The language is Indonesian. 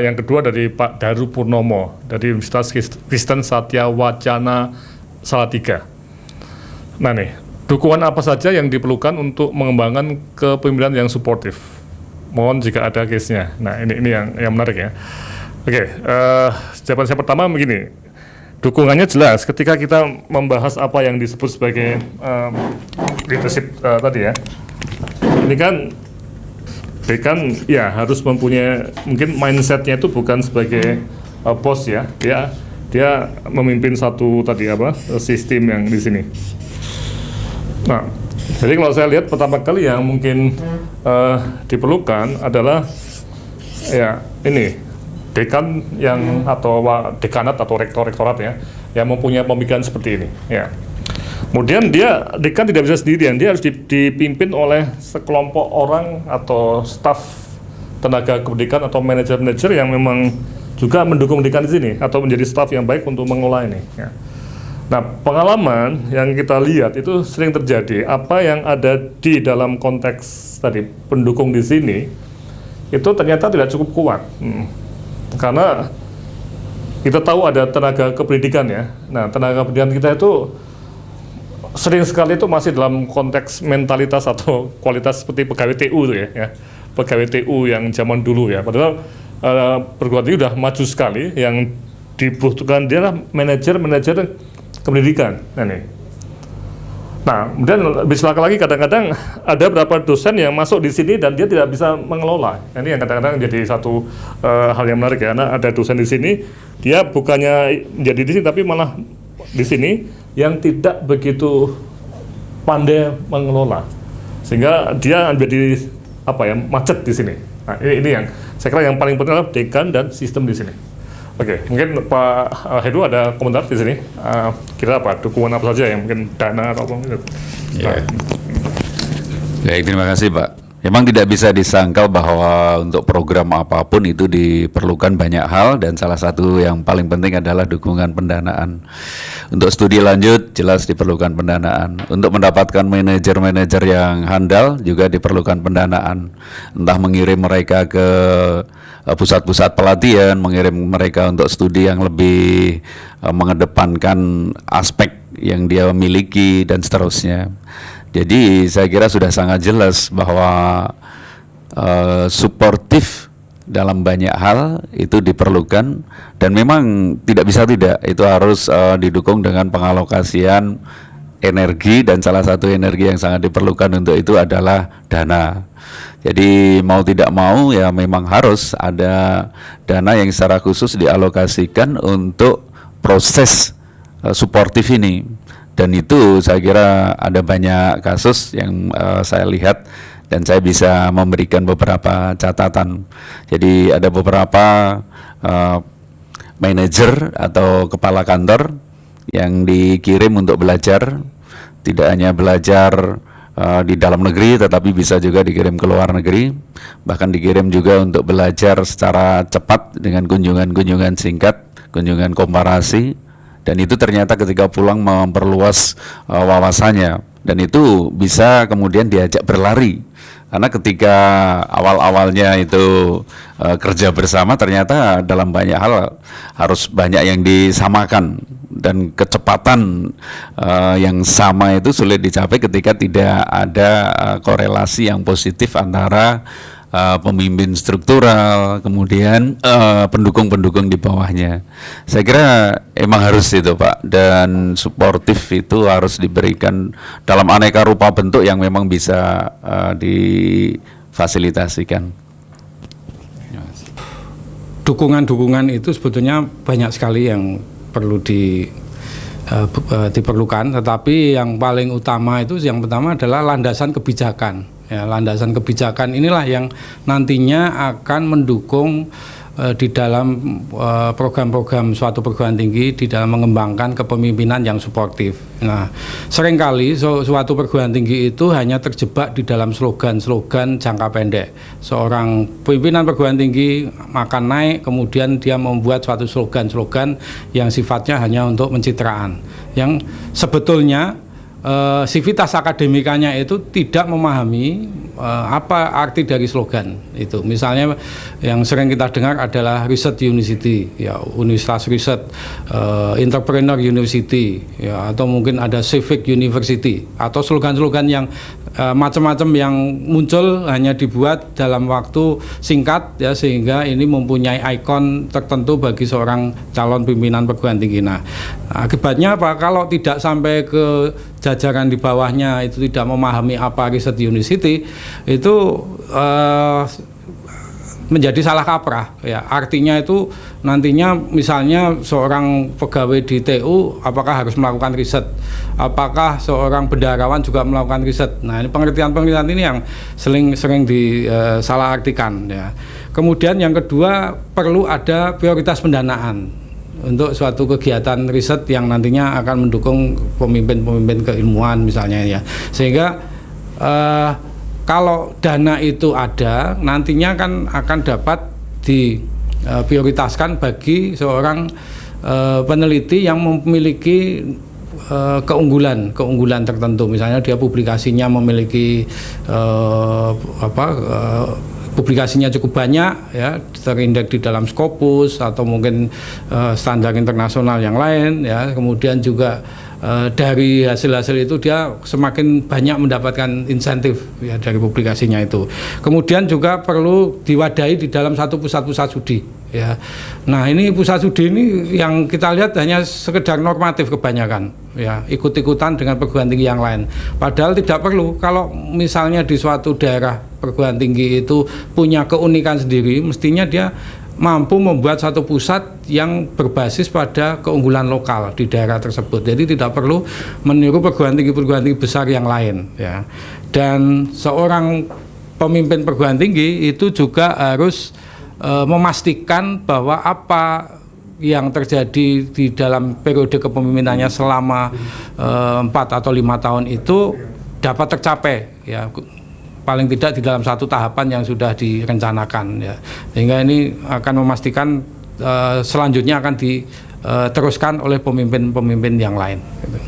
yang kedua dari Pak Daru Purnomo dari Universitas Kristen Satya Wacana Salatiga. Nah nih, dukungan apa saja yang diperlukan untuk mengembangkan kepemimpinan yang suportif? Mohon jika ada case-nya. Nah ini yang menarik ya. Oke, jawaban saya pertama begini. Dukungannya jelas ketika kita membahas apa yang disebut sebagai leadership tadi ya. Ini kan dekan ya harus mempunyai mungkin mindsetnya itu bukan sebagai bos ya, dia memimpin satu tadi sistem yang di sini. Nah, jadi kalau saya lihat pertama kali yang mungkin diperlukan adalah ya ini dekan yang atau dekanat atau rektorat ya yang mempunyai pemikiran seperti ini ya. Kemudian dekan tidak bisa sendirian, dia harus dipimpin oleh sekelompok orang atau staf tenaga kependidikan atau manajer-manajer yang memang juga mendukung dekan di sini atau menjadi staf yang baik untuk mengelola ini. Ya. Nah, pengalaman yang kita lihat itu sering terjadi, apa yang ada di dalam konteks tadi pendukung di sini itu ternyata tidak cukup kuat, karena kita tahu ada tenaga kependidikan ya. Nah, tenaga pendidikan kita itu sering sekali itu masih dalam konteks mentalitas atau kualitas seperti pegawai TU itu ya. Pegawai TU yang zaman dulu ya. Padahal perguruan tinggi sudah maju sekali, yang dibutuhkan dia adalah manajer pendidikan. Nah, kemudian lebih celaka lagi kadang-kadang ada beberapa dosen yang masuk di sini dan dia tidak bisa mengelola. Ini yang kadang-kadang jadi satu hal yang menarik ya. Karena ada dosen di sini, dia bukannya menjadi di sini tapi malah di sini yang tidak begitu pandai mengelola, sehingga dia menjadi macet di sini. Nah, ini yang saya kira yang paling penting adalah dekan dan sistem di sini. Oke, mungkin Pak Hedu ada komentar di sini. Kira apa dukungan apa saja yang mungkin dana atau apa gitu. Ya. Baik, terima kasih Pak. Memang tidak bisa disangkal bahwa untuk program apapun itu diperlukan banyak hal, dan salah satu yang paling penting adalah dukungan pendanaan. Untuk studi lanjut jelas diperlukan pendanaan. Untuk mendapatkan manajer-manajer yang handal juga diperlukan pendanaan. Entah mengirim mereka ke pusat-pusat pelatihan, mengirim mereka untuk studi yang lebih mengedepankan aspek yang dia miliki dan seterusnya. Jadi saya kira sudah sangat jelas bahwa suportif dalam banyak hal itu diperlukan, dan memang tidak bisa tidak, itu harus didukung dengan pengalokasian energi, dan salah satu energi yang sangat diperlukan untuk itu adalah dana. Jadi mau tidak mau ya memang harus ada dana yang secara khusus dialokasikan untuk proses suportif ini. Dan itu saya kira ada banyak kasus yang saya lihat dan saya bisa memberikan beberapa catatan. Jadi ada beberapa manajer atau kepala kantor yang dikirim untuk belajar, tidak hanya belajar di dalam negeri tetapi bisa juga dikirim ke luar negeri, bahkan dikirim juga untuk belajar secara cepat dengan kunjungan-kunjungan singkat, kunjungan komparasi. Dan itu ternyata ketika pulang memperluas wawasannya, dan itu bisa kemudian diajak berlari, karena ketika awal-awalnya itu kerja bersama ternyata dalam banyak hal harus banyak yang disamakan, dan kecepatan yang sama itu sulit dicapai ketika tidak ada korelasi yang positif antara pemimpin struktural, kemudian pendukung-pendukung di bawahnya. Saya kira emang harus itu Pak, dan suportif itu harus diberikan dalam aneka rupa bentuk yang memang bisa difasilitasikan. Dukungan-dukungan itu sebetulnya banyak sekali yang perlu diperlukan, tetapi yang paling utama itu yang pertama adalah landasan kebijakan. Ya, landasan kebijakan inilah yang nantinya akan mendukung di dalam program-program suatu perguruan tinggi di dalam mengembangkan kepemimpinan yang suportif. Nah, seringkali suatu perguruan tinggi itu hanya terjebak di dalam slogan-slogan jangka pendek. Seorang pimpinan perguruan tinggi akan naik, kemudian dia membuat suatu slogan-slogan yang sifatnya hanya untuk pencitraan, yang sebetulnya sivitas akademikanya itu tidak memahami apa arti dari slogan itu. Misalnya yang sering kita dengar adalah Research University, ya, Universitas Riset, Entrepreneur University, ya, atau mungkin ada Civic University, atau slogan-slogan yang macam-macam yang muncul hanya dibuat dalam waktu singkat, ya, sehingga ini mempunyai ikon tertentu bagi seorang calon pimpinan perguruan tinggi. Nah, akibatnya apa? Kalau tidak sampai ke jajaran di bawahnya itu tidak memahami apa Research University, itu menjadi salah kaprah, ya. Artinya itu nantinya misalnya seorang pegawai di TU apakah harus melakukan riset, apakah seorang bendaharawan juga melakukan riset. Nah, ini pengertian-pengertian ini yang sering disalahartikan, ya. Kemudian yang kedua, perlu ada prioritas pendanaan untuk suatu kegiatan riset yang nantinya akan mendukung pemimpin-pemimpin keilmuan misalnya, ya. Sehingga kalau dana itu ada, nantinya kan akan dapat diprioritaskan bagi seorang peneliti yang memiliki keunggulan tertentu. Misalnya dia publikasinya memiliki publikasinya cukup banyak, ya, terindeks di dalam Scopus atau mungkin standar internasional yang lain, ya. Kemudian juga dari hasil-hasil itu dia semakin banyak mendapatkan insentif, ya, dari publikasinya itu. Kemudian juga perlu diwadahi di dalam satu pusat-pusat studi, ya. Nah, ini pusat studi ini yang kita lihat hanya sekedar normatif kebanyakan, ya, ikut-ikutan dengan perguruan tinggi yang lain. Padahal tidak perlu. Kalau misalnya di suatu daerah perguruan tinggi itu punya keunikan sendiri, mestinya dia mampu membuat satu pusat yang berbasis pada keunggulan lokal di daerah tersebut. Jadi tidak perlu meniru perguruan tinggi besar yang lain, ya. Dan seorang pemimpin perguruan tinggi itu juga harus memastikan bahwa apa yang terjadi di dalam periode kepemimpinannya selama 4 atau 5 tahun itu dapat tercapai, ya, paling tidak di dalam satu tahapan yang sudah direncanakan, ya. Sehingga ini akan memastikan selanjutnya akan diteruskan oleh pemimpin-pemimpin yang lain, gitu.